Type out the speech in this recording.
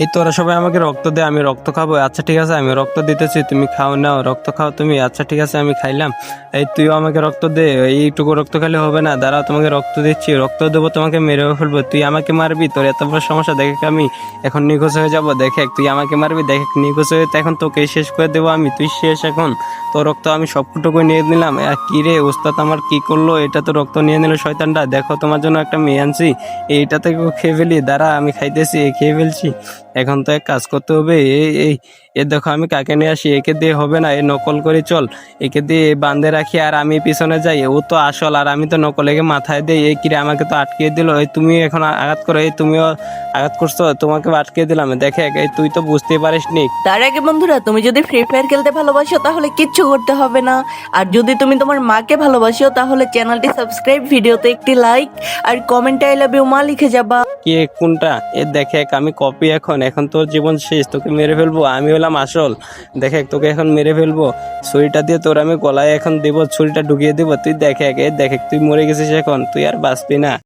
এই তোরা সবাই আমাকে রক্ত দে, আমি রক্ত খাবো। আচ্ছা ঠিক আছে, আমি রক্ত দিতেছি, তুমি খাও, নাও রক্ত খাও তুমি। আচ্ছা ঠিক আছে, আমি খাইলাম। এই তুইও আমাকে রক্ত দে। এইটুকু রক্ত খেলে হবে না, দাঁড়াও তোমাকে রক্ত দিচ্ছি। রক্ত দেবো, তোমাকে মেরেও ফেলবো। তুই আমাকে মারবি? তোর এত বড় সমস্যা? দেখে আমি এখন নিখোঁজ হয়ে যাবো। দেখে তুই আমাকে মারবি, দেখে নিখোঁজ হয়ে এখন তোকে শেষ করে দেবো আমি। তুই শেষ এখন। তোর রক্ত আমি সবটুকু নিয়ে নিলাম। কি রে ওস্তাদ আমার কি করলো? এটা তো রক্ত নিয়ে নিল শয়তানটা। দেখো তোমার জন্য একটা মেয়ে আনছি, এইটা থেকে খেয়ে ফেলি। দাঁড়া আমি খাইতেছি, খেয়ে ফেলছি। এখন তো এক কাজ করতে হবে। এই এই এ দেখো আমি কাকে নিয়ে আসি। একে দিয়ে হবে না, এ নকল করে চল। একে দিয়ে বাঁধে রাখি আর আমি পিছনে যাই। ও তো আসল আর আমি তো নকল। একে মাথায় দেই। এই কিরে আমাকে তো আটকিয়ে দিল। এই তুমি এখন আঘাত করো। এই তুমিও আঘাত করছো, তোমাকে আটকিয়ে দিলাম। দেখে এই তুই তো বুঝতেই পারিস নি। তার আগে বন্ধুরা, তুমি যদি ফ্রি ফায়ার খেলতে ভালোবাসো তাহলে কিচ্ছু করতে হবে না। আর যদি তুমি তোমার মাকে ভালোবাসো তাহলে চ্যানেলটি সাবস্ক্রাইব, ভিডিওতে একটি লাইক আর কমেন্টে আই লাভ ইউ মা লিখে যাবা। কে কোনটা? এ দেখে আমি কপি। এখন তোর জীবন শেষ, তোকে মেরে ফেলবো। আমি হলাম আসল। দেখে তোকে এখন মেরে ফেলবো। ছুরিটা দিয়ে তোর আমি গলায় এখন দেবো, ছুরিটা ঢুকিয়ে দেবো। তুই দেখে তুই মরে গেছিস এখন, তুই আর বাঁচবি না।